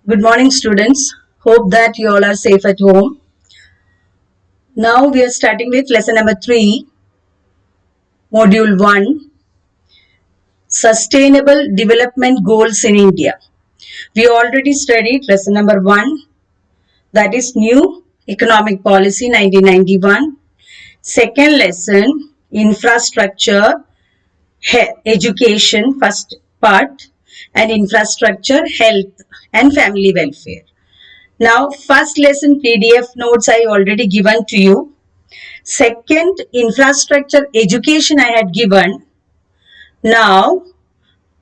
Good morning, students. Hope that you all are safe at home. Now we are starting with lesson number 3, module 1, Sustainable Development Goals in India. We already studied lesson number 1, that is New Economic Policy 1991. Second lesson, Infrastructure, Education, first part, and Infrastructure, Health and Family Welfare. Now, first lesson PDF notes I already given to you. Second, infrastructure education I had given. Now,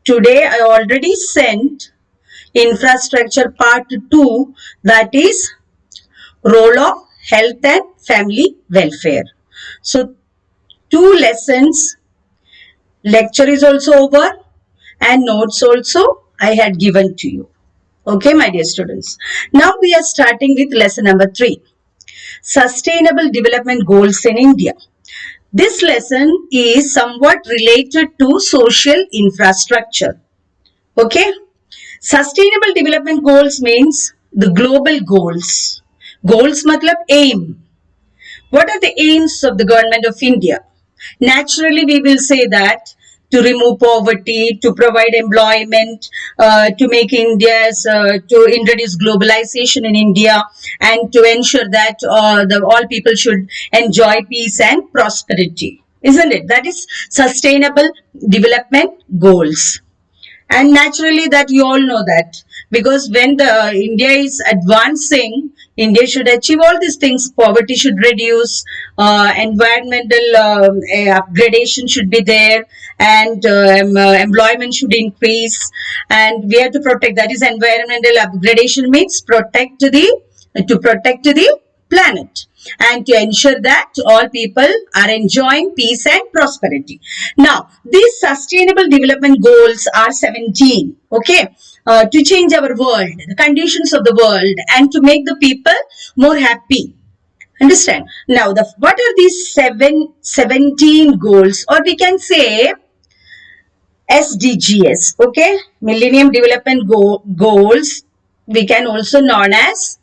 today I already sent infrastructure part 2, that is role of health and family welfare. So, 2 lessons, lecture is also over and notes also I had given to you. Okay, my dear students. Now we are starting with lesson number 3, Sustainable Development Goals in India. This lesson is somewhat related to social infrastructure. Okay? Sustainable development goals means the global goals. Goals matlab aim. What are the aims of the government of India? Naturally, we will say that to remove poverty, to provide employment, to make to introduce globalization in India, and to ensure that all people should enjoy peace and prosperity. Isn't it? That is sustainable development goals. And naturally that you all know that, because when the India is advancing, India should achieve all these things. Poverty should reduce, environmental upgradation should be there, and employment should increase, and we have to protect, that is environmental upgradation means to protect the planet, and to ensure that all people are enjoying peace and prosperity. Now, these sustainable development goals are 17, okay, to change our world, the conditions of the world, and to make the people more happy. Understand? Now, what are these 17 goals, or we can say SDGs, okay, Millennium Development Goals, we can also known as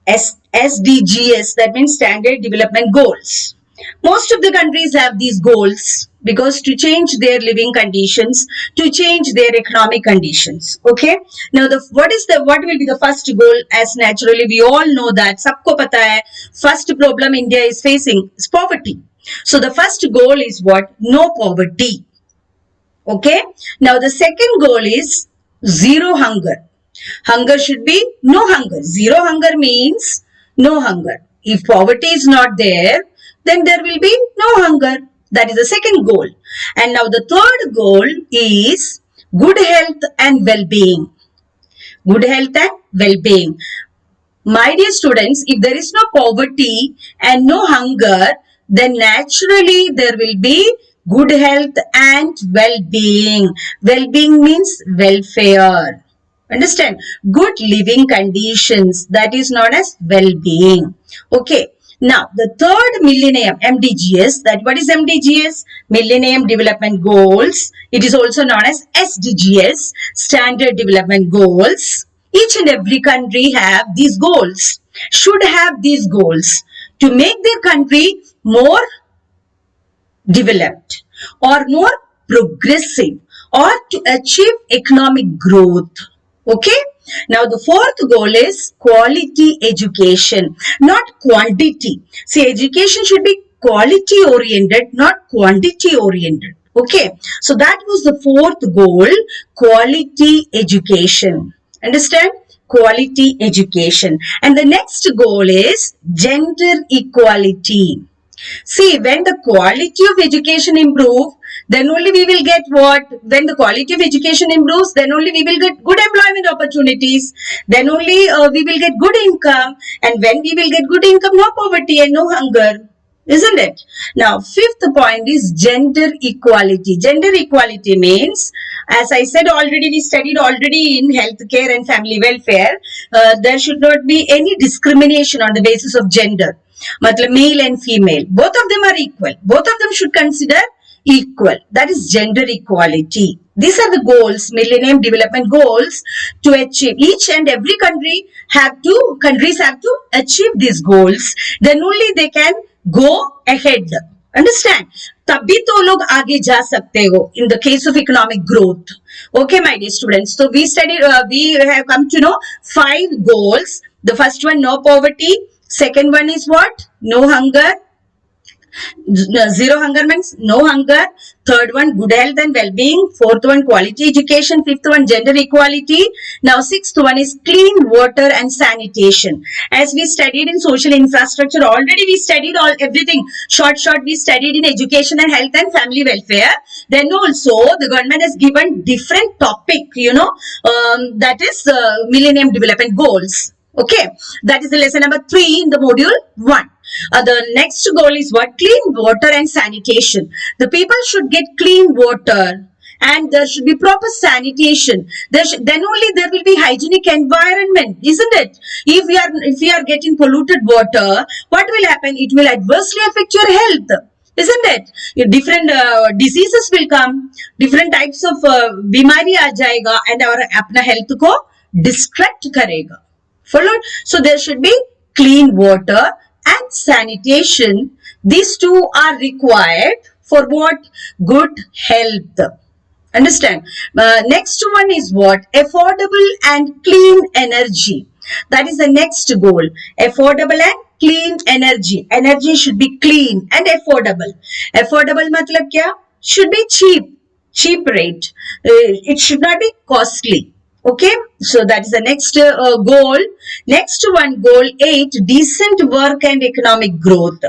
SDGs, that means Standard Development Goals. Most of the countries have these goals because to change their living conditions, to change their economic conditions. Okay. Now, what will be the first goal? As naturally we all know that sabko pata hai, first problem India is facing is poverty. So the first goal is what? No poverty. Okay. Now the second goal is zero hunger. Hunger should be no hunger. Zero hunger means no hunger. If poverty is not there, then there will be no hunger. That is the second goal. And now the third goal is good health and well-being. Good health and well-being. My dear students, if there is no poverty and no hunger, then naturally there will be good health and well-being. Well-being means welfare. Understand? Good living conditions, that is known as well-being. Okay. Now, the third millennium, MDGs, that what is MDGs? Millennium Development Goals. It is also known as SDGs, Standard Development Goals. Each and every country have these goals, should have these goals to make their country more developed or more progressive or to achieve economic growth. Okay. Now the fourth goal is quality education, not quantity. See, education should be quality oriented, not quantity oriented. Okay. So that was the fourth goal, quality education. Understand? Quality education. And the next goal is gender equality. See, when the quality of education improves, then only we will get what? When the quality of education improves, then only we will get good employment opportunities. Then only we will get good income. And when we will get good income, no poverty and no hunger. Isn't it? Now, fifth point is gender equality. Gender equality means, as I said already, we studied already in healthcare and family welfare, there should not be any discrimination on the basis of gender. Matlab male and female, both of them are equal. Both of them should consider equal. That is gender equality. These are the goals, Millennium Development Goals, to achieve. Each and every countries have to achieve these goals. Then only they can go ahead. Understand? तभी तो लोग आगे जा सकते हो in the case of economic growth. Okay, my dear students. So we have come to know 5 goals. The first one, no poverty. Second one is what? No hunger. Zero hunger means no hunger. Third one, good health and well-being. Fourth one, quality education. Fifth one, gender equality. Now sixth one is clean water and sanitation. As we studied in social infrastructure, already we studied everything. Short we studied in education and health and family welfare. Then also the government has given different topic, that is Millennium Development Goals. Okay, that is the lesson number 3 in the module 1. The next goal is what? Clean water and sanitation. The people should get clean water and there should be proper sanitation. Then only there will be hygienic environment, isn't it? If we are getting polluted water, what will happen? It will adversely affect your health. Isn't it? Different diseases will come. Different types of बीमारी आ जाएगा and our अपना health को distract करेगा. Followed? So there should be clean water and sanitation. These two are required for what? Good health. Understand? Next one is what? Affordable and clean energy. That is the next goal. Affordable and clean energy. Energy should be clean and affordable. Affordable matlab kya? Should be cheap rate. It should not be costly. Okay, so that is the next goal. Next one, goal 8, decent work and economic growth.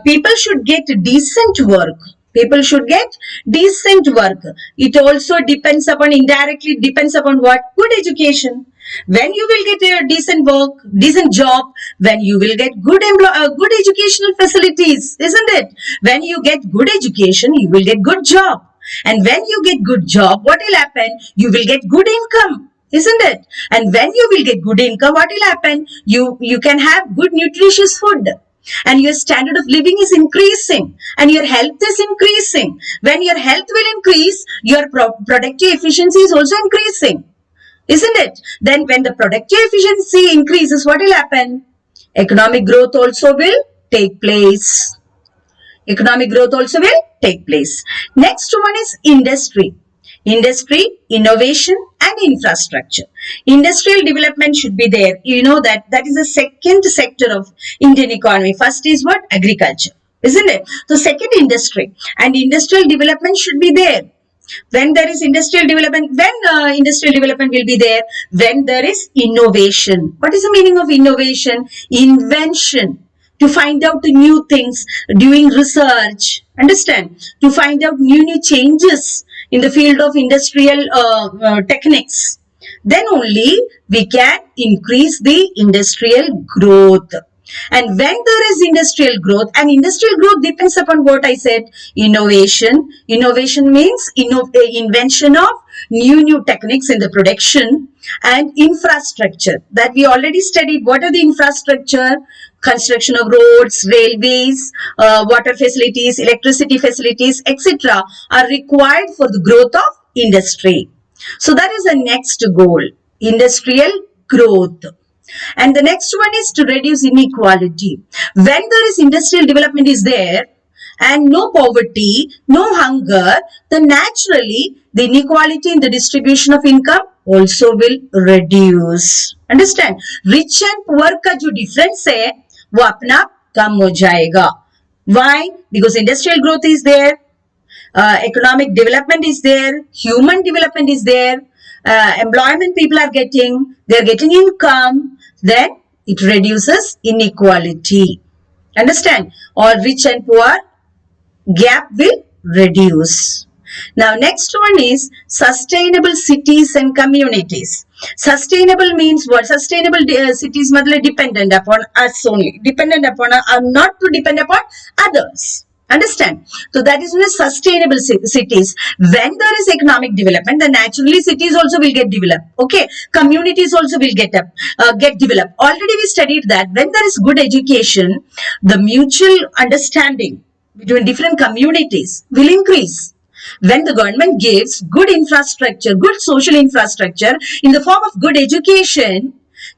People should get decent work. People should get decent work. It also depends upon, indirectly depends upon what? Good education. When you will get a decent work, decent job, when you will get good educational facilities, isn't it? When you get good education, you will get good job. And when you get good job, what will happen? You will get good income, isn't it? And when you will get good income, what will happen? You can have good nutritious food. And your standard of living is increasing. And your health is increasing. When your health will increase, your productive efficiency is also increasing. Isn't it? Then when the productive efficiency increases, what will happen? Economic growth also will take place. Economic growth also will take place. Next one is industry. Industry, innovation and infrastructure. Industrial development should be there. You know that is the second sector of Indian economy. First is what? Agriculture. Isn't it? So second, industry. And industrial development should be there. When there is industrial development, when industrial development will be there? When there is innovation. What is the meaning of innovation? Invention. To find out the new things, doing research, understand? To find out new changes in the field of industrial techniques. Then only we can increase the industrial growth. And when there is industrial growth, and industrial growth depends upon what I said, innovation. Innovation means invention of new techniques in the production, and infrastructure that we already studied. What are the infrastructure? Construction of roads, railways, water facilities, electricity facilities, etc. are required for the growth of industry. So that is the next goal, industrial growth. And the next one is to reduce inequality. When there is industrial development is there and no poverty, no hunger, then naturally the inequality in the distribution of income also will reduce. Understand? Rich and poor का जो difference है वो अपना कम हो जाएगा. Why? Because industrial growth is there, economic development is there, human development is there, employment people are getting, they are getting income, then it reduces inequality. Understand? Or rich and poor gap will reduce. Now next one is sustainable cities and communities. Sustainable means what? Sustainable cities matlab dependent upon us only. Dependent upon not to depend upon others. Understand? So that is when sustainable cities. When there is economic development, then naturally cities also will get developed. Okay, communities also will get developed. Already we studied that when there is good education, the mutual understanding between different communities will increase. When the government gives good infrastructure, good social infrastructure in the form of good education,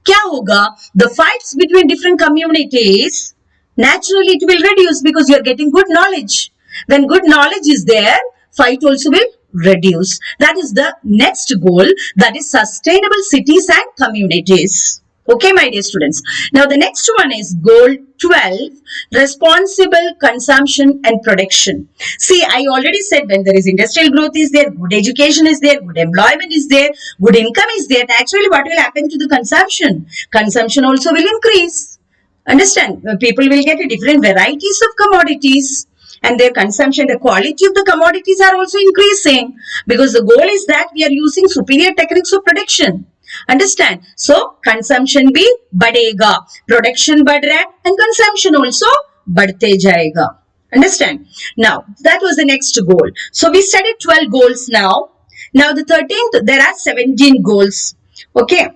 क्या होगा? The fights between different communities, naturally it will reduce because you are getting good knowledge. When good knowledge is there, fight also will reduce. That is the next goal, that is sustainable cities and communities. Okay, my dear students. Now, the next one is goal 12, responsible consumption and production. See, I already said when there is industrial growth is there, good education is there, good employment is there, good income is there, naturally what will happen to the consumption? Consumption also will increase. Understand? People will get different varieties of commodities and their consumption, the quality of the commodities are also increasing because the goal is that we are using superior techniques of production. Understand? So, consumption भी बढ़ेगा, production बढ़ रहा है and consumption also बढ़ते जाएगा. Understand? Now, that was the next goal. So, we studied 12 goals now. Now, the 13th, there are 17 goals. Okay.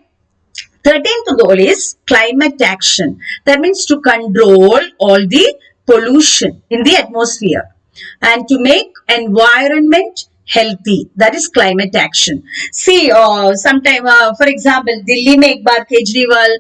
13th goal is climate action. That means to control all the pollution in the atmosphere and to make environment healthy. That is climate action. See, sometime, for example, Delhi में एक बार Kejriwal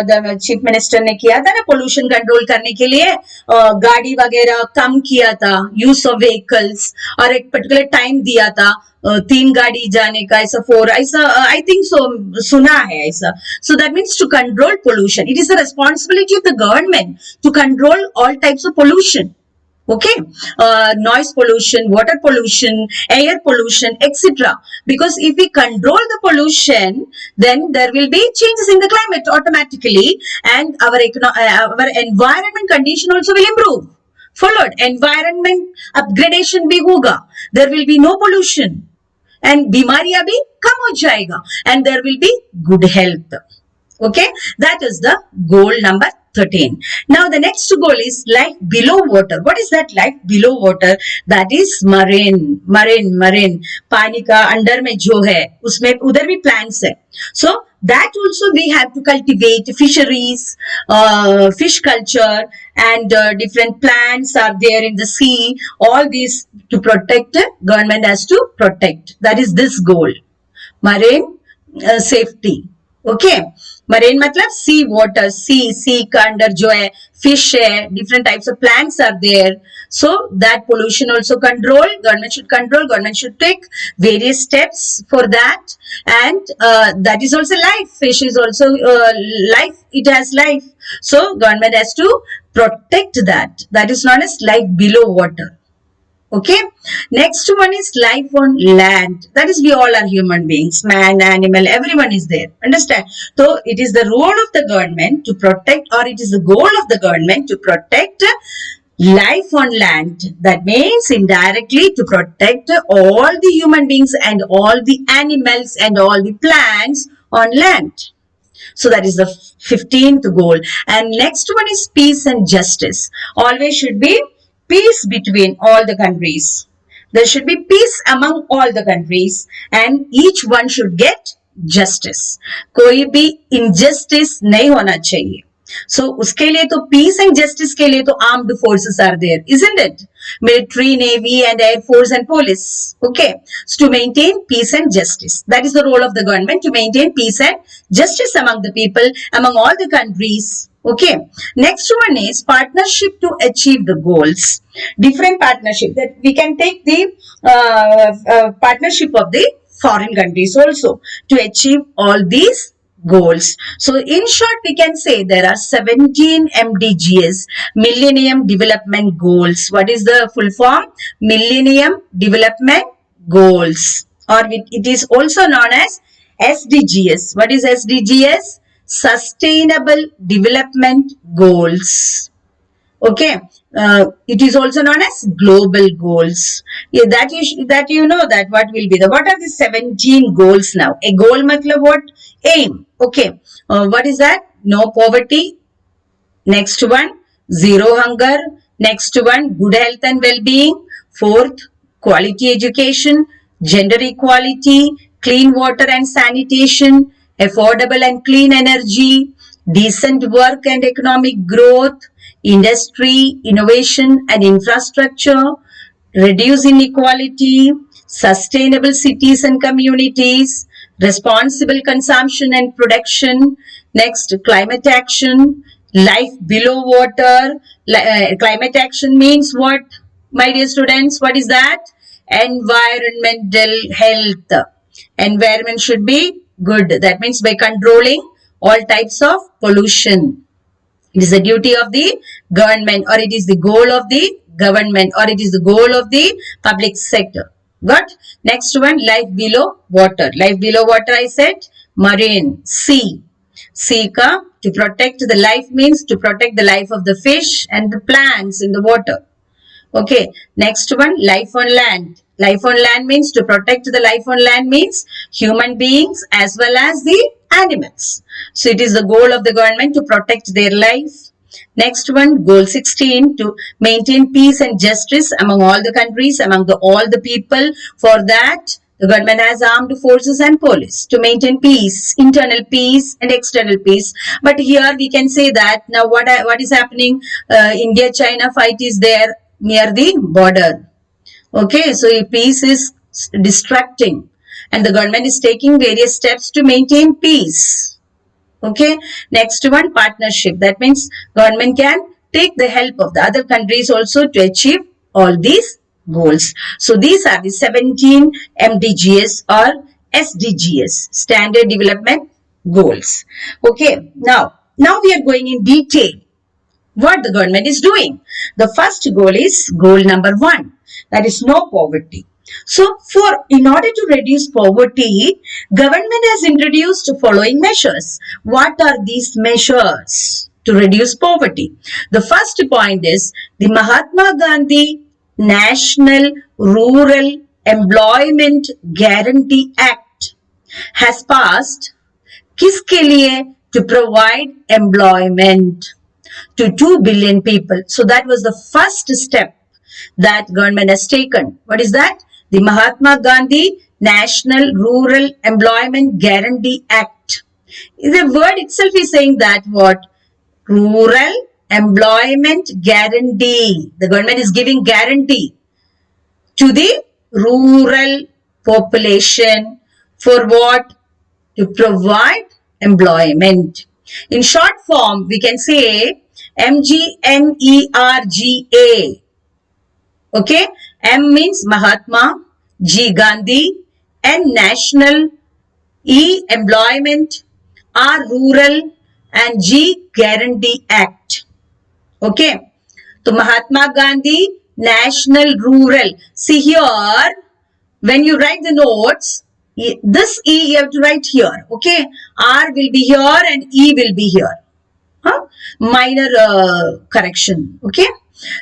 the chief minister ने किया था ना pollution control करने के लिए गाड़ी वगैरह कम किया था, use of vehicles और एक particular time दिया था 3 गाड़ी जाने का, ऐसा 4 ऐसा I think so सुना है ऐसा. So that means to control pollution. It is the responsibility of the government to control all types of pollution. Okay, noise pollution, water pollution, air pollution, etc. Because if we control the pollution, then there will be changes in the climate automatically, and our environment condition also will improve. Followed, environment upgradation भी होगा. There will be no pollution, and बीमारियां भी कम हो जाएगा, and there will be good health. Okay, that is the goal number 13. Now, the next goal is life below water. What is that life below water? That is marine. पानी का under में जो है, उसमें उधर भी plants है. So, that also we have to cultivate fisheries, fish culture, and different plants are there in the sea. All these to protect, government has to protect. That is this goal. Marine safety. Okay. Marine मतलब sea water, sea का अंदर जो है fish है, different types of plants are there. So that pollution also control, government should take various steps for that, and that is also life. Fish is also life, it has life. So government has to protect that. That is known as life below water. Okay, next one is life on land. That is, we all are human beings, man, animal, everyone is there. Understand? So it is the role of the government to protect, or it is the goal of the government to protect life on land. That means indirectly to protect all the human beings and all the animals and all the plants on land. So that is the 15th goal. And next one is peace and justice. Always should be peace between all the countries. There should be peace among all the countries, and each one should get justice. कोई भी injustice नहीं होना चाहिए. So उसके लिए तो peace and justice के लिए तो armed forces are there, isn't it? Military, navy, and air force and police. Okay, so to maintain peace and justice, that is the role of the government, to maintain peace and justice among the people, among all the countries. Okay, next one is partnership to achieve the goals. Different partnership, that we can take the partnership of the foreign countries also to achieve all these goals. So in short, we can say there are 17 MDGs, Millennium Development Goals. What is the full form? Millennium Development Goals, or it is also known as SDGs. What is SDGs? Sustainable Development Goals. Okay, it is also known as global goals. Yeah, that you know that what will be the, what are the 17 goals now? A goal matlab what? Aim. Okay, what is that? No poverty. Next one, zero hunger. Next one, good health and well-being. Fourth, quality education, gender equality, clean water and sanitation, affordable and clean energy, decent work and economic growth, industry, innovation and infrastructure, reduce inequality, sustainable cities and communities, responsible consumption and production. Next, climate action, life below water. Climate action means what, my dear students? What is that? Environmental health. Environment should be good. That means by controlling all types of pollution. It is the duty of the government, or it is the goal of the government, or it is the goal of the public sector. Got? Next one, life below water. Life below water, I said, marine, sea. Sea ka, to protect the life means to protect the life of the fish and the plants in the water. Okay, next one, life on land. Life on land means to protect the life on land means human beings as well as the animals. So it is the goal of the government to protect their life. Next one, goal 16, to maintain peace and justice among all the countries, among all the people. For that, the government has armed forces and police to maintain peace, internal peace and external peace. But here we can say that now what is happening? India-China fight is there near the border. Okay, so peace is distracting and the government is taking various steps to maintain peace. Okay, next one, partnership. That means government can take the help of the other countries also to achieve all these goals. So these are the 17 MDGs or SDGs, Standard Development Goals. Okay, now we are going in detail what the government is doing. The first goal is goal number 1, that is no poverty. So in order to reduce poverty, government has introduced following measures. What are these measures to reduce poverty? The first point is the Mahatma Gandhi National Rural Employment Guarantee Act has passed. किसके लिए? To provide employment to 2 billion people. So that was the first step that government has taken. What is that? The Mahatma Gandhi National Rural Employment Guarantee Act. The word itself is saying that what? Rural Employment Guarantee. The government is giving guarantee to the rural population for what? To provide employment. In short form, we can say MGNERGA. Okay, M means Mahatma, G Gandhi, N National, E Employment, R Rural and G Guarantee Act. Okay, so Mahatma Gandhi National Rural. See here, when you write the notes, this E you have to write here. Okay, R will be here and E will be here. Minor correction. Okay,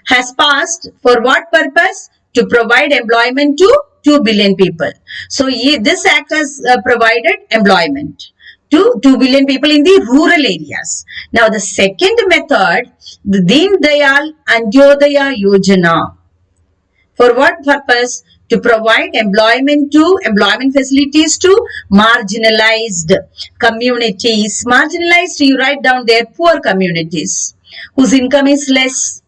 has passed for what purpose? To provide employment to 2 billion people. So this act has provided employment to 2 billion people in the rural areas. Now the second method, the Deen Dayal Antyodaya Yojana. For what purpose? To provide employment facilities to marginalized communities. Marginalized, you write down there, poor communities whose income is less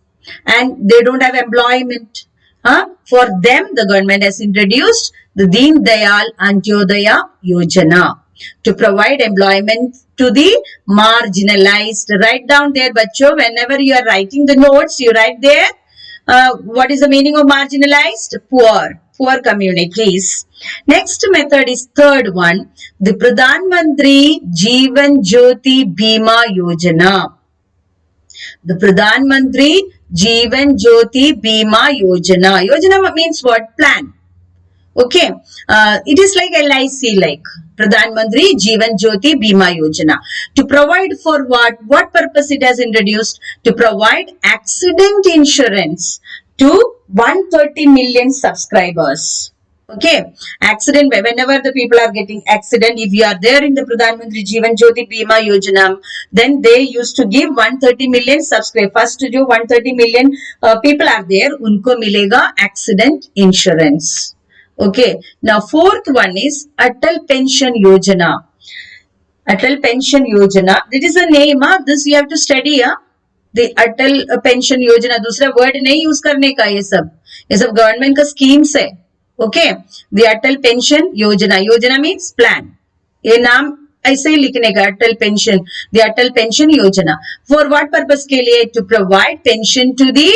and they don't have employment. For them, the government has introduced the Deen Dayal Antyodaya Yojana to provide employment to the marginalized. Write down there, bacho, whenever you are writing the notes, you write there. What is the meaning of marginalized? Poor communities. Next method is third one, the Pradhan Mantri Jeevan Jyoti Bima Yojana. The Pradhan Mantri Jeevan Jyoti Bima Yojana. Yojana means what? Plan. Okay, it is like LIC, like Pradhan Mantri Jeevan Jyoti Bima Yojana. To provide for what? What purpose it has introduced? To provide accident insurance to 130 million subscribers. Okay, accident, whenever the people are getting accident, if you are there in the Pradhan Mantri Jeevan Jyoti Bima Yojana, then they used to give 130 million subscribers. First jo 130 million people are there, unko milega accident insurance. Okay, now fourth one is Atal Pension Yojana. Atal Pension Yojana. That is a name. This you have to study. The Atal Pension Yojana. दूसरा word नहीं use करने का ये सब government का schemes है. Okay. The Atal Pension Yojana. Yojana means plan. ये नाम ऐसे ही लिखने का Atal pension, the Atal pension Yojana. For what purpose के लिए? To provide pension to the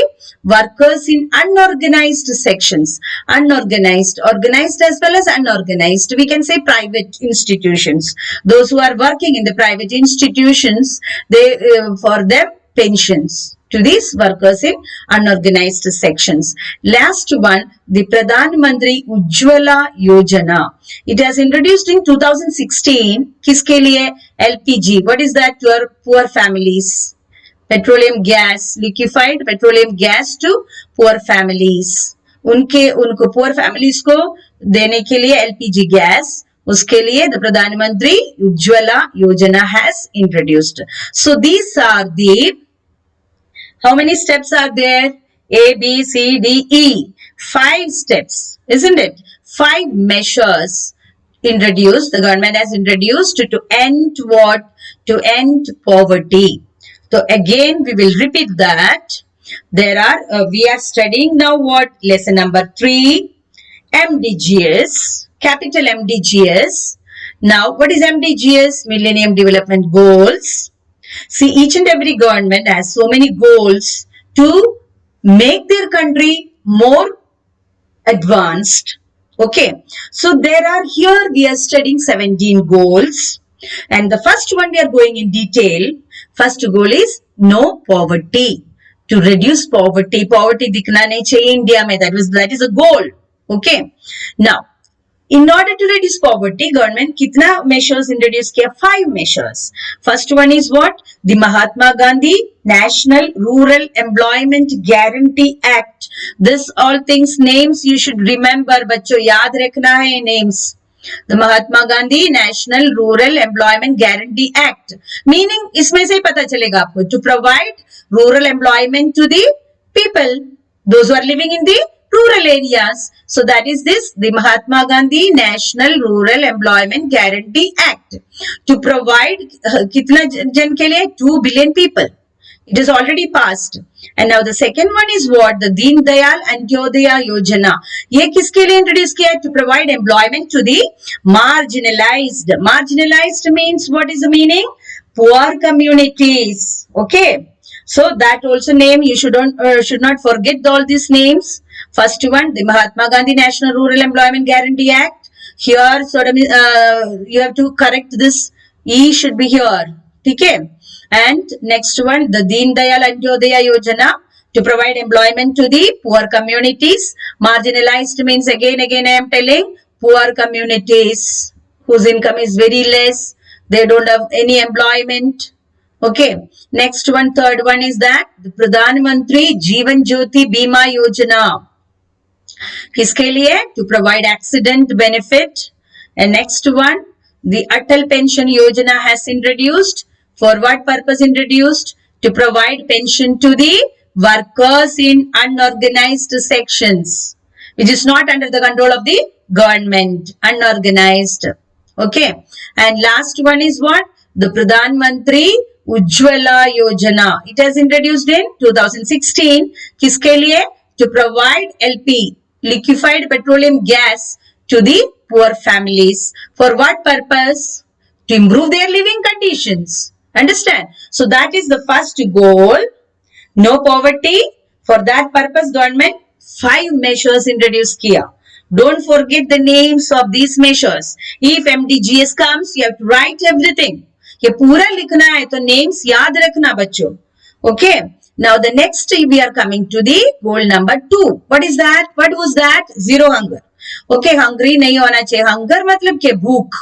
workers in unorganized sections. Unorganized, organized as well as unorganized. We can say private institutions. Those who are working in the private institutions, they for them pensions to these workers in unorganized sections. Last one, the Pradhan Mantri Ujjwala Yojana. It has introduced in 2016. किसके लिए? LPG. What is that? To our poor families. Petroleum gas, liquefied petroleum gas to poor families. उनको poor families को देने के लिए LPG gas, उसके लिए the Pradhan Mantri Ujjwala Yojana has introduced. So these are the, how many steps are there? A, B, C, D, E. 5 steps, isn't it? 5 measures introduced, the government has introduced to end what? To end poverty. So again, we will repeat that. There are, we are studying now what? Lesson number 3, MDGs, capital MDGs. Now, what is MDGs? Millennium Development Goals. See, each and every government has so many goals to make their country more advanced. Okay, so there are, here we are studying 17 goals, and the first one we are going in detail. First goal is no poverty, to reduce poverty. Poverty दिखना नहीं चाहिए India में. That is a goal. Okay, now in order to reduce poverty, government कितना measures introduce किया? 5 measures. First one is what? The Mahatma Gandhi National Rural Employment Guarantee Act. This all things names you should remember. बच्चों याद रखना है names. The Mahatma Gandhi National Rural Employment Guarantee Act. Meaning इसमें से पता चलेगा आपको, to provide rural employment to the people, those who are living in the rural areas. So that is this, the Mahatma Gandhi National Rural Employment Guarantee Act. To provide कितना जन के लिए? 2 billion people. It is already passed. And now the second one is what? The Deen Dayal Antyodaya Yojana. ये किसके लिए introduce किया? To provide employment to the marginalized. Marginalized means, what is the meaning? Poor communities. Okay. So that also name you should not forget all these names. First one, the Mahatma Gandhi National Rural Employment Guarantee Act. Here, sort of, you have to correct this. E should be here. Okay. And next one, the Deen Dayal Antyodaya Yojana, to provide employment to the poor communities. Marginalized means, again I am telling, poor communities whose income is very less. They don't have any employment. Okay. Next one, third one is that the Pradhan Mantri Jeevan Jyoti Bima Yojana. किसके लिए? To provide accident benefit. And next one, the Atal Pension Yojana has introduced. For what purpose introduced? To provide pension to the workers in unorganized sections, which is not under the control of the government, unorganized. Okay. And last one is what? The Pradhan Mantri Ujjwala Yojana. It has introduced in 2016. किसके लिए? To provide LP, liquefied petroleum gas, to the poor families. For what purpose? To improve their living conditions. Understand? So that is the first goal. No poverty. For that purpose, government 5 measures introduced here. Don't forget the names of these measures. If MDGs comes, you have to write everything. ये पूरा लिखना है तो names याद रखना बच्चों. Okay. Now the next we are coming to the goal number 2. What is that? What was that? Zero hunger. Okay, hungry नहीं होना चाहिए. Hunger मतलब क्या? भूख.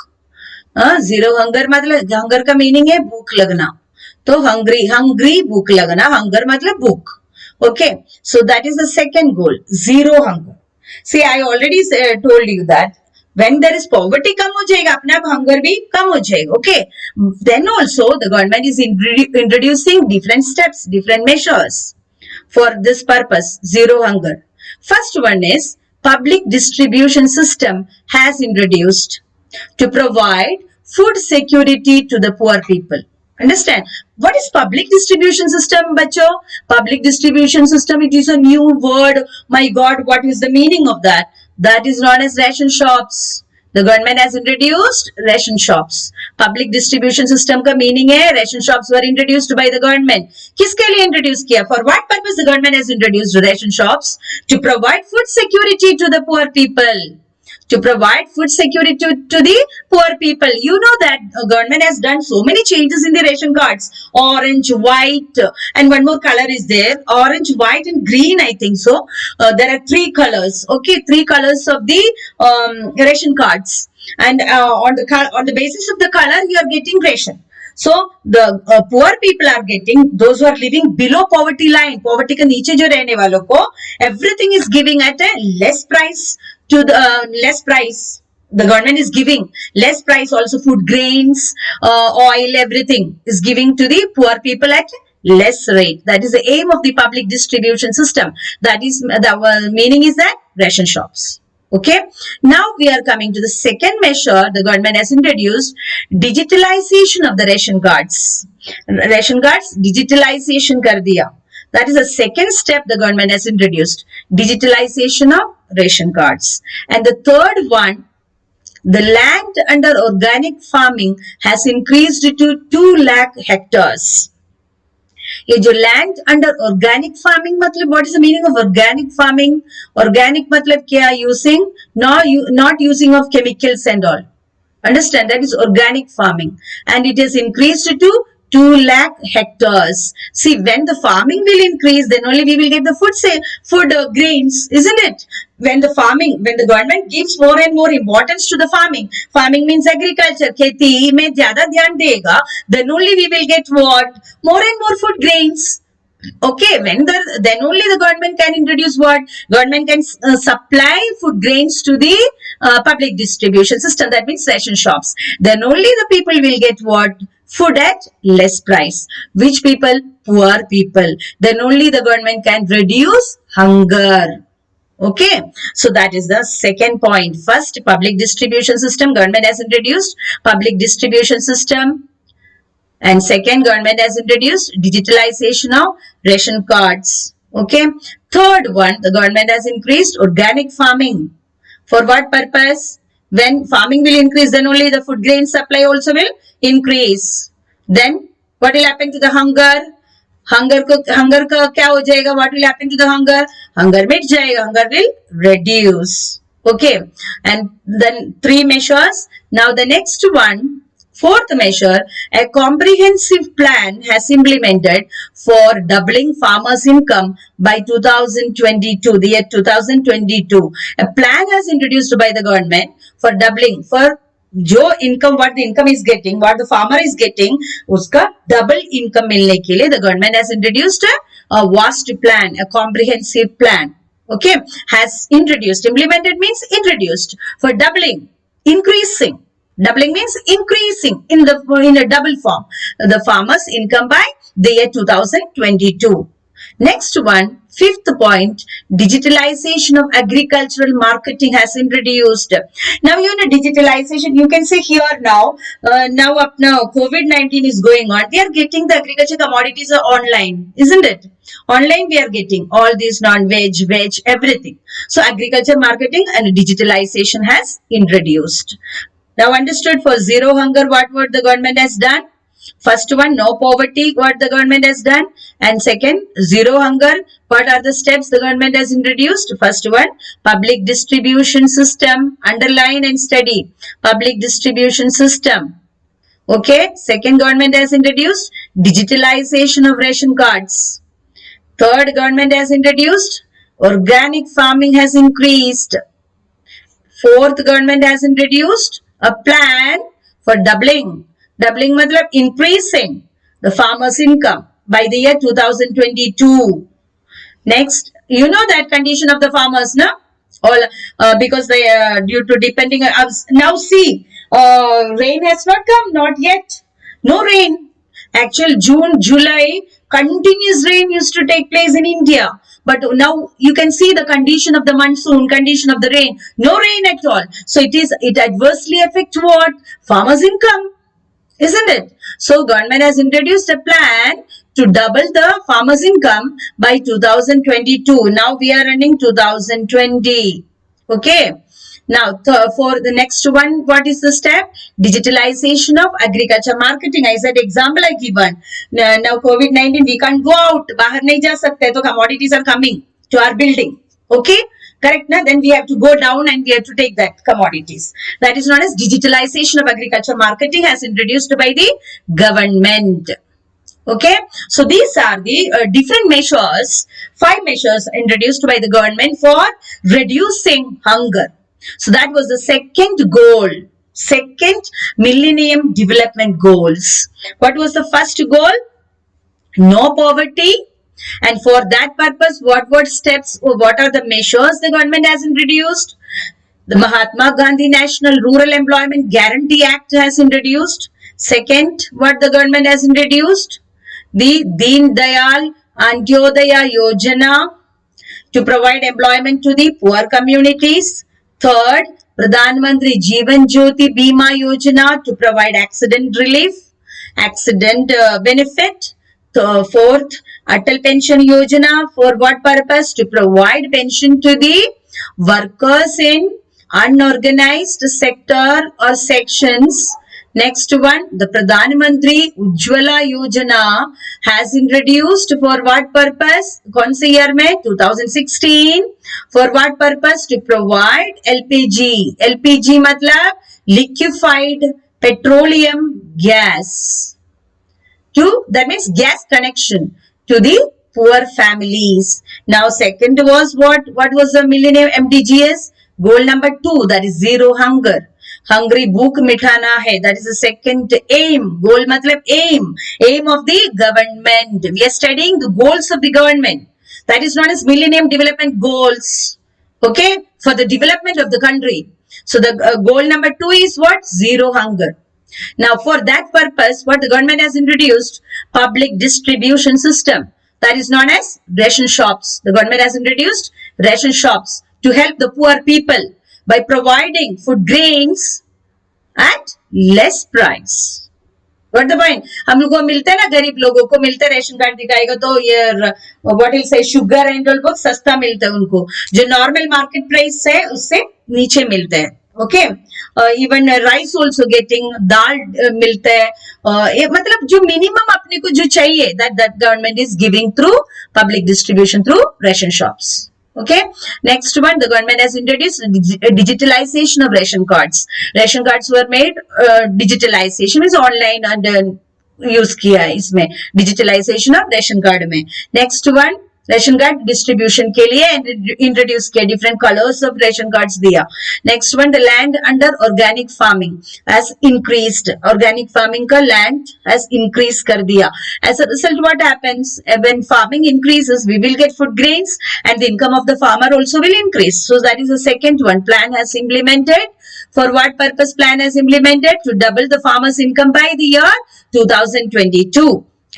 जीरो हंगर मतलब, हंगर का मीनिंग है भूख लगना. तो हंग्री भूख लगना. हंगर मतलब भूख. Okay, so that is the second goal, zero hunger. See, I already told you that when there is poverty कम हो जाएगा, अपने आप hunger भी कम हो जाएगा. Okay, then also the government is introducing different steps, different measures for this purpose, zero hunger. First one is public distribution system has introduced to provide food security to the poor people. Understand? What is public distribution system, bacho? Public distribution system, it is a new word. My God, what is the meaning of that? That is known as ration shops. The government has introduced ration shops. Public distribution system का meaning है ration shops were introduced by the government. किसके लिए introduce किया? For what purpose the government has introduced ration shops? To provide food security to the poor people. To provide food security to the poor people. You know that government has done so many changes in the ration cards. Orange, white, and one more color is there. Orange, white, and green, I think so. There are 3 colors. Okay, 3 colors of the ration cards. And on the basis of the color, you are getting ration. So the poor people are getting, those who are living below poverty line, poverty के नीचे जो रहने वालों को, everything is giving at a less price to the less price. The government is giving less price, also food grains, oil, everything is giving to the poor people at less rate. That is the aim of the public distribution system. That is the meaning is that ration shops. Okay. Now we are coming to the second measure the government has introduced, digitalization of the ration cards. Ration cards digitalization kar diya. That is the second step the government has introduced, digitalization of ration cards. And the third one, the land under organic farming has increased to 2 lakh hectares. ये जो land under organic farming मतलब what is the meaning of organic farming? Organic मतलब क्या? Using not using of chemicals and all. Understand? That is organic farming, and it has increased to 2 lakh hectares. See, when the farming will increase, then only we will get the food grains, isn't it? When the government gives more and more importance to the farming means agriculture, खेती में ज़्यादा ध्यान देगा, then only we will get what? More and more food grains. Okay, then only the government can introduce what? Government can supply food grains to the public distribution system. That means ration shops. Then only the people will get what? Food at less price. Which people? Poor people. Then only the government can reduce hunger. Okay, so that is the second point. First, public distribution system. Government has introduced public distribution system. And second, government has introduced digitalization of ration cards. Okay. Third one, the government has increased organic farming. For what purpose? When farming will increase, then only the food grain supply also will increase. Then what will happen to the hunger? Hunger का क्या हो जाएगा? What will happen to the hunger? Hunger मिट जाएगा. Hunger will reduce. Okay. And then 3 measures. Now the next one. Fourth measure, a comprehensive plan has implemented for doubling farmers' income by 2022, the year 2022. A plan has introduced by the government for doubling, for जो income, what the income is getting, what the farmer is getting, उसका double income मिलने के लिए the government has introduced a vast plan, a comprehensive plan. Okay, has introduced, implemented means introduced, for doubling, increasing. Doubling means increasing in a double form the farmers' income by the year 2022. Next one, fifth point, digitalization of agricultural marketing has introduced. Now, you know, digitalization, you can say here now COVID-19 is going on. We are getting the agriculture commodities online, isn't it? Online we are getting all these non-veg, veg, everything. So, agriculture marketing and digitalization has introduced. Now understood, for zero hunger, what the government has done? First one, no poverty, what the government has done. And second, zero hunger, what are the steps the government has introduced? First one, public distribution system, underline and study. Public distribution system. Okay. Second, government has introduced digitalization of ration cards. Third, government has introduced organic farming has increased. Fourth, government has introduced a plan for doubling. Doubling matlab increasing the farmers' income by the year 2022. Next, you know that condition of the farmers, no? All because they due to depending now see rain has not come, not yet. No rain. Actual June, July, continuous rain used to take place in India. But now you can see the condition of the monsoon, condition of the rain, no rain at all. So it adversely affects what? Farmers' income, isn't it? So government has introduced a plan to double the farmers' income by 2022. Now we are running 2020. Okay. Now, for the next one, what is the step? Digitalization of agriculture marketing. I said example I given. Now, COVID-19, we can't go out. बाहर नहीं जा सकते, तो commodities are coming to our building. Okay? Correct? Na? Then we have to go down and we have to take that commodities. That is known as digitalization of agriculture marketing as introduced by the government. Okay, so these are the different measures, 5 measures introduced by the government for reducing hunger. So that was the second goal, second Millennium Development Goals. What was the first goal? No poverty. And for that purpose, what steps or what are the measures the government has introduced? The Mahatma Gandhi National Rural Employment Guarantee Act has introduced. Second, what the government has introduced? The Deen Dayal Antyodaya Yojana to provide employment to the poor communities. Third, Pradhan Mantri Jeevan Jyoti Bima Yojana to provide accident relief, accident benefit. Fourth, Atal Pension Yojana for what purpose? To provide pension to the workers in unorganized sector or sections. Next one, the Pradhan Mantri Ujjwala Yojana has introduced for what purpose? कौन से year में? 2016. For what purpose? To provide LPG. LPG मतलब liquefied petroleum gas. That means gas connection to the poor families. Now second was what? What was the Millennium MDGs? Goal number 2, that is zero hunger. Hungry भूख मिटाना है, that is the second aim. Goal मतलब aim of the government. We are studying the goals of the government. That is known as Millennium Development Goals. Okay, for the development of the country. So the goal number 2 is what? Zero hunger. Now for that purpose, what the government has introduced? Public distribution system. That is known as ration shops. The government has introduced ration shops to help the poor people by providing food grains at less price. What the point? हम लोगों को मिलता है ना, गरीब लोगों को मिलता है, रेशन कार्ड दिखाएगा तो ये what will say sugar and all बहुत सस्ता मिलता है उनको, जो नॉर्मल मार्केट प्राइस है उससे नीचे मिलते हैं. Okay, even rice also getting, दाल मिलता है, मतलब जो मिनिमम अपने को जो चाहिए that government is giving through public distribution through ration shops. Okay, next one, the government has introduced digitalization of ration cards. Ration cards were made digitalization is online and use किया है इसमें digitalization of ration card में. Next one, ration card distribution के लिए introduce किया, different colours of ration cards दिया. Next one, the land under organic farming has increased. Organic farming का land has increase कर दिया. As a result what happens? When farming increases we will get food grains and the income of the farmer also will increase. So that is the second one. Plan has implemented. For what purpose plan has implemented? To double the farmers' income by the year 2022.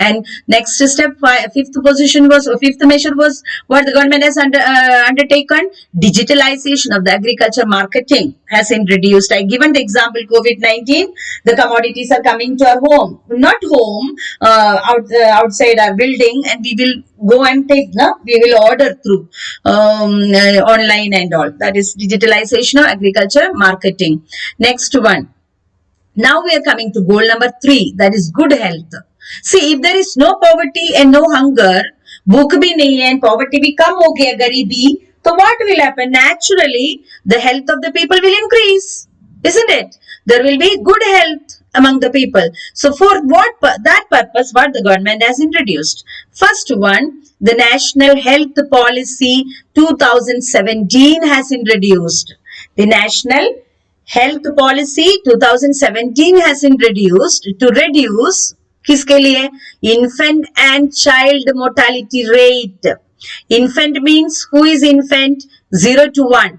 And next step, fifth measure was what the government has undertaken. Digitalization of the agriculture marketing has introduced. I given the example COVID-19. The commodities are coming to our home, not home, outside our building, and we will go and take. No, we will order through online and all. That is digitalization of agriculture marketing. Next one. Now we are coming to goal number 3. That is good health. See, if there is no poverty and no hunger, भूख भी नहीं है, poverty भी कम हो गया, गरीबी, तो what will happen? Naturally, the health of the people will increase, isn't it? There will be good health among the people. So for that purpose, what the government has introduced? First one, the National Health Policy 2017 has introduced. The National Health Policy 2017 has introduced to reduce किसके लिए? Infant and child mortality rate. Infant means who is infant? 0 to 1.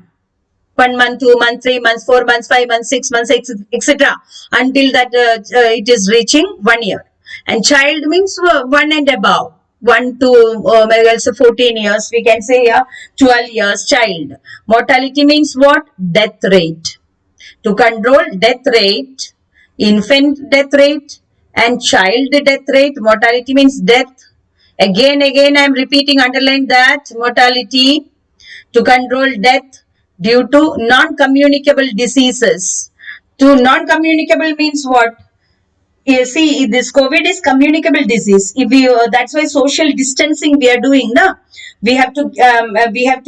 1 month, 2 months, 3 months, 4 months, 5 months, 6 months, etc. Until that it is reaching 1 year. And child means 1 and above. 1 to मेरे ख्याल से 14 years, we can say, yeah, 12 years child. Mortality means what? Death rate. To control death rate, infant death rate and child death rate, mortality means death. Again, I am repeating, underline that, mortality to control death due to non-communicable diseases. To non-communicable means what? You see, this COVID is communicable disease. If we, that's why social distancing we are doing. Na? We have to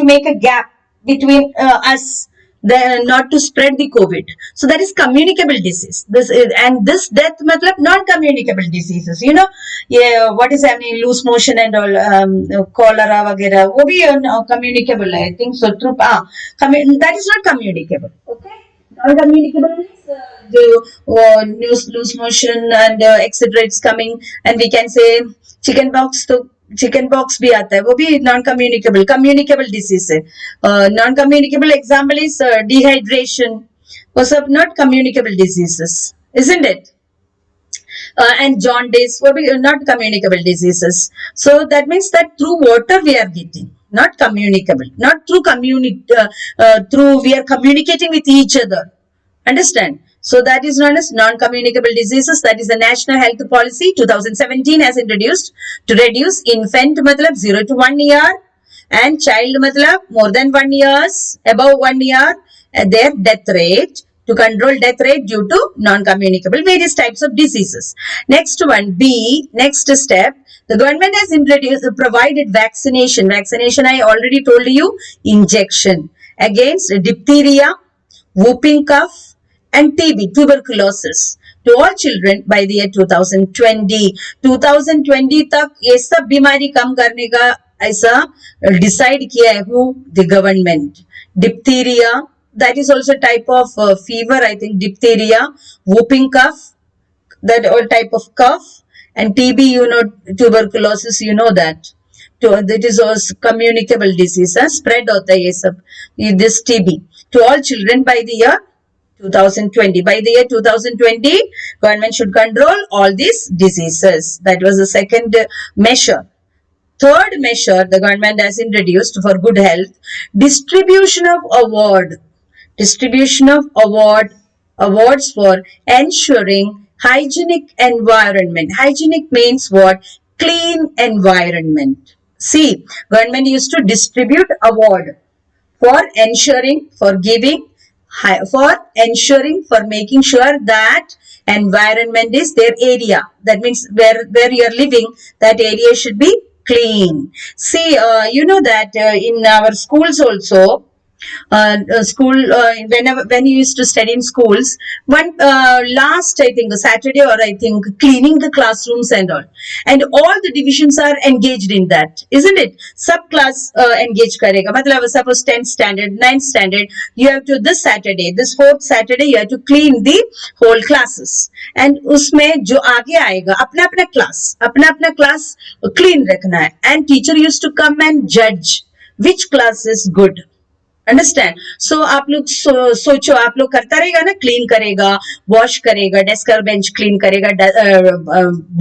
make a gap between us, not to spread the COVID. So that is communicable disease. This is, and this death, matlab non-communicable diseases. You know, yeah, what is happening? Loose motion and all, cholera, वगैरह, वो भी communicable. I think so. Through that is not communicable. Okay, non-communicable means loose motion and etc. It's coming, and we can say chicken pox. तो chicken pox भी आता है, वो भी non communicable. Communicable disease है. Non communicable example is dehydration. वो सब not communicable diseases, isn't it? And jaundice, वो भी not communicable diseases. So that means that through water we are getting, not communicable, not through through we are communicating with each other. Understand? So that is known as non-communicable diseases. That is the National Health Policy 2017 has introduced to reduce infant matlab 0 to 1 year and child matlab more than 1 years, above 1 year, their death rate, to control death rate due to non-communicable various types of diseases. Next one, B, next step, the government has provided vaccination. Vaccination, I already told you, injection against diphtheria, whooping cough and TB, tuberculosis, to all children by the year 2020. 2020 तक ये सब बीमारी कम करने का ऐसा decide किया है who? The government. Diphtheria, that is also type of fever, I think, diphtheria, whooping cough, that all type of cough, and TB, you know, tuberculosis, you know that. That is also communicable disease, spread होता है ये सब, this TB, to all children by the year 2020. By the year 2020, government should control all these diseases. That was the second measure. Third measure the government has introduced for good health, distribution of award. Distribution of awards for ensuring hygienic environment. Hygienic means what? Clean environment. See, government used to distribute award for ensuring, for giving, for ensuring, for making sure that environment is their area. That means where you are living, that area should be clean. See, you know that in our schools also, when you used to study in schools, one last, I think, Saturday, or I think cleaning the classrooms and all the divisions are engaged in that, isn't it? Sub class engage karega, matlab suppose 10th standard, 9th standard, you have to, this Saturday, this 4th Saturday, you have to clean the whole classes, and उसमें जो आगे आएगा अपना अपना class clean रखना है, and teacher used to come and judge which class is good. Understand. So आप लोग सोचो, आप लोग करता रहेगा ना, क्लीन करेगा, वॉश करेगा, डेस्क और बेंच क्लीन करेगा,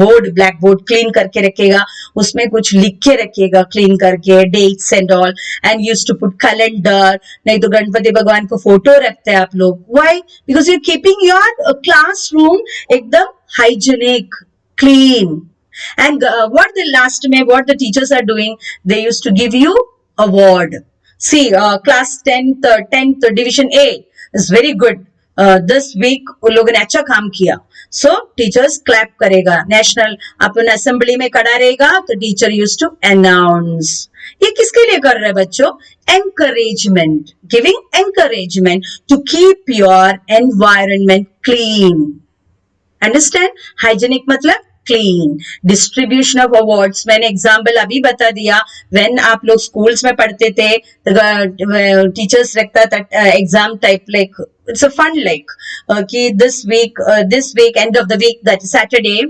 बोर्ड, ब्लैक बोर्ड क्लीन करके रखेगा, उसमें कुछ लिख के रखेगा क्लीन करके, dates and all, and use to put calendar. नहीं तो गणपति भगवान को फोटो रखते हैं आप लोग. Why? Because you keeping your classroom एकदम hygienic, clean. And what the last में what the teachers are doing, they used to give you award. See, class 10th division A is very good. This week उन लोगों ने अच्छा काम किया, so teachers clap करेगा. National अपन assembly में खड़ा रहेगा तो teacher used to announce. ये किसके लिए कर रहे हैं बच्चों? Encouragement, giving encouragement to keep your environment clean. Understand? Hygienic मतलब क्लीन. डिस्ट्रीब्यूशन ऑफ अवार्ड्स, मैंने एग्जाम्पल अभी बता दिया. व्हेन आप लोग स्कूल्स में पढ़ते थे, टीचर्स रखता था exam type, like it's a fun, like कि this week end of the week, that Saturday,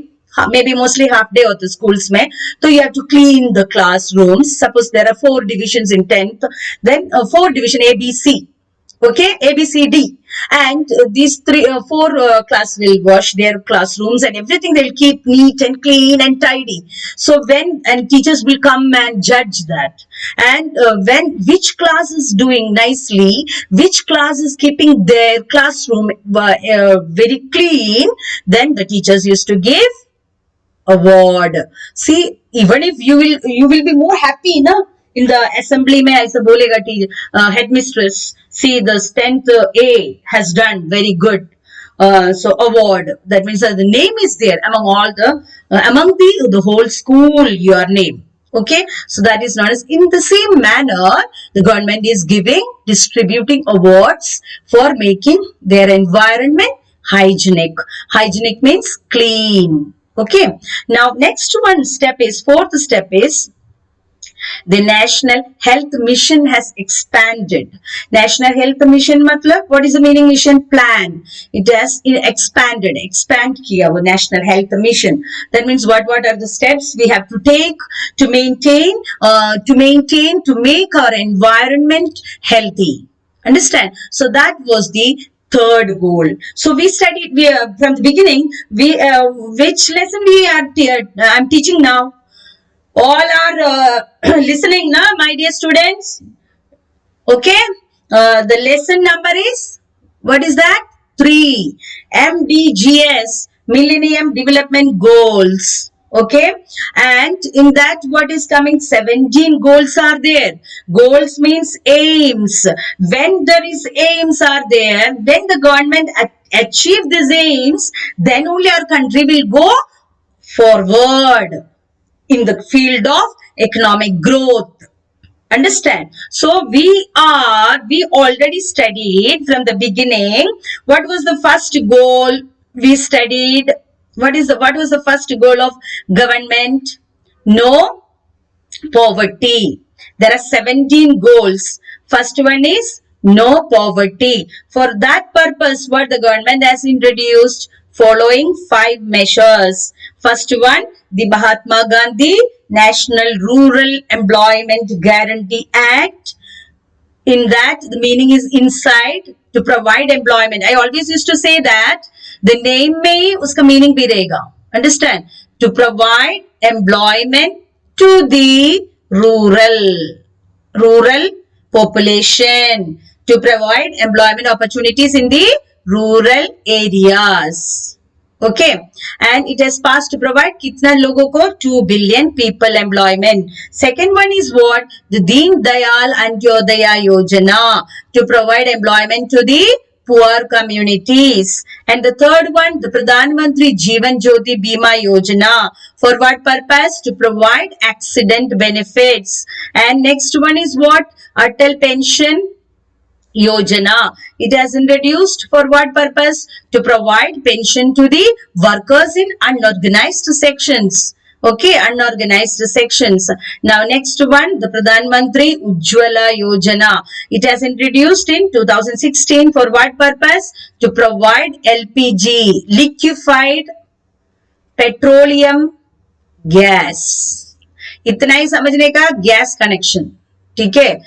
may be mostly half day होते स्कूल्स में, तो you have to clean the class rooms. Suppose there are 4 divisions in 10th, then 4 division A, B, C. Okay, A, B, C, D. And these four class will wash their classrooms and everything. They'll keep neat and clean and tidy. So and teachers will come and judge that. And when which class is doing nicely, which class is keeping their classroom very clean, then the teachers used to give award. See, even if you will be more happy, na? In the assembly में ऐसा बोलेगा headmistress, see the strength A has done very good. So award, that means the name is there among all among the whole school, your name. Okay, so that is known as, in the same manner the government is distributing awards for making their environment hygienic. Hygienic means clean. Okay, now next fourth step is the National Health Mission has expanded. National Health Mission matlab, what is the meaning? Mission plan. It has expand kiya wo National Health Mission. That means what are the steps we have to take to make our environment healthy. Understand? So that was the third goal. So we studied from the beginning. Which lesson I'm teaching now? All are listening now, my dear students. Okay, the lesson number is, what is that? 3. MDGs, Millennium Development Goals. Okay, and in that what is coming? 17 goals are there. Goals means aims. When there is aims are there, when the government achieve these aims, then only our country will go forward in the field of economic growth. Understand? So we already studied from the beginning. What was the first goal we studied? What was the first goal of government? No poverty. There are 17 goals. First one is no poverty. For that purpose, what the government has introduced? Following 5 measures. First one, the Mahatma Gandhi National Rural Employment Guarantee Act. In that, the meaning is inside, to provide employment. I always used to say that the name में उसका meaning भी रहेगा. Understand? To provide employment to the rural population. To provide employment opportunities in the rural areas. Okay, and it has passed to provide कितना लोगों को? 2 billion people employment. Second one is what? The Deen Dayal Antyodaya Yojana, to provide employment to the poor communities. And the third one, the Pradhan Mantri Jeevan Jyoti Bima Yojana. For what purpose? To provide accident benefits. And next one is what? Atal Pension Yojana. It has introduced for what purpose? To provide pension to the workers in unorganized sections. Okay, unorganized sections. Now next one, the Pradhan Mantri Ujjwala Yojana. It has introduced in 2016 for what purpose? To provide LPG, liquefied petroleum gas. इतना ही समझने का, gas connection. ठीक है,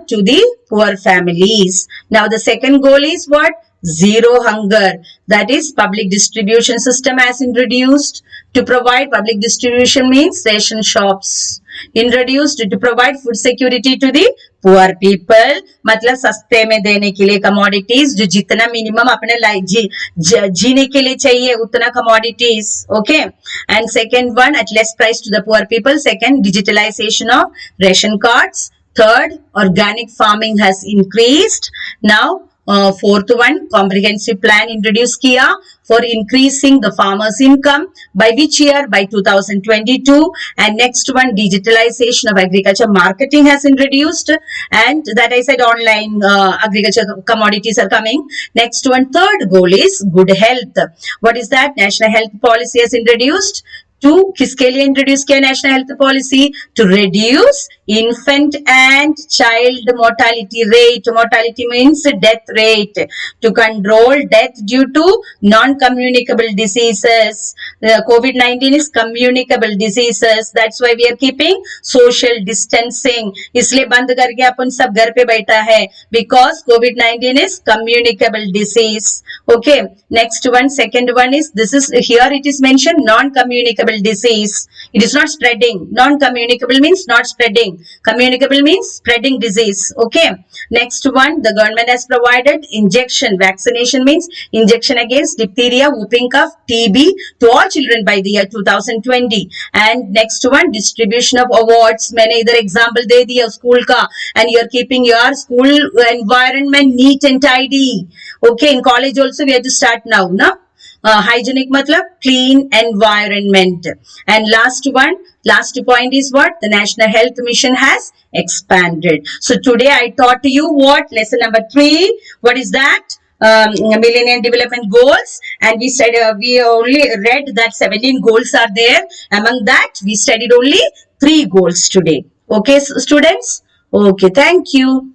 to the poor families. Now the second goal is what? Zero hunger. That is, public distribution system has introduced. To provide public distribution means ration shops. Introduced to provide food security to the poor people. मतलब सस्ते में देने के लिए commodities, जो जितना minimum अपने जीने के लिए चाहिए उतना commodities. Okay. And second one, at less price to the poor people. Second, digitalization of ration cards. Third, organic farming has increased. Now, fourth one, comprehensive plan introduced किया for increasing the farmers' income. By which year? By 2022. And next one, digitalization of agriculture marketing has introduced. And that I said online agriculture commodities are coming. Next one, third goal is good health. What is that? National health policy has introduced to किसके लिए introduce किया national health policy? To reduce infant and child mortality rate. Mortality means death rate. To control death due to non-communicable diseases. COVID-19 is communicable diseases. That's why we are keeping social distancing. इसलिए बंद करके अपन सब घर पे बैठा है, because COVID-19 is communicable disease. Okay. Next one, second one is, this is here it is mentioned non-communicable disease. It is not spreading. Non-communicable means not spreading. Communicable means spreading disease. Okay. Next one, the government has provided injection. Vaccination means injection against diphtheria, whooping cough, TB to all children by the year 2020. And next one, distribution of awards. मैंने इधर example दे दिया school का, and you are keeping your school environment neat and tidy. Okay. In college also we have to start now, na? Hygienic matlab clean environment. And last one, last point is what? The National Health Mission has expanded. So today I taught you what? Lesson number 3. What is that? Millennium Development Goals, and we said we only read that 17 goals are there. Among that, we studied only 3 goals today. Okay, so students? Okay, thank you.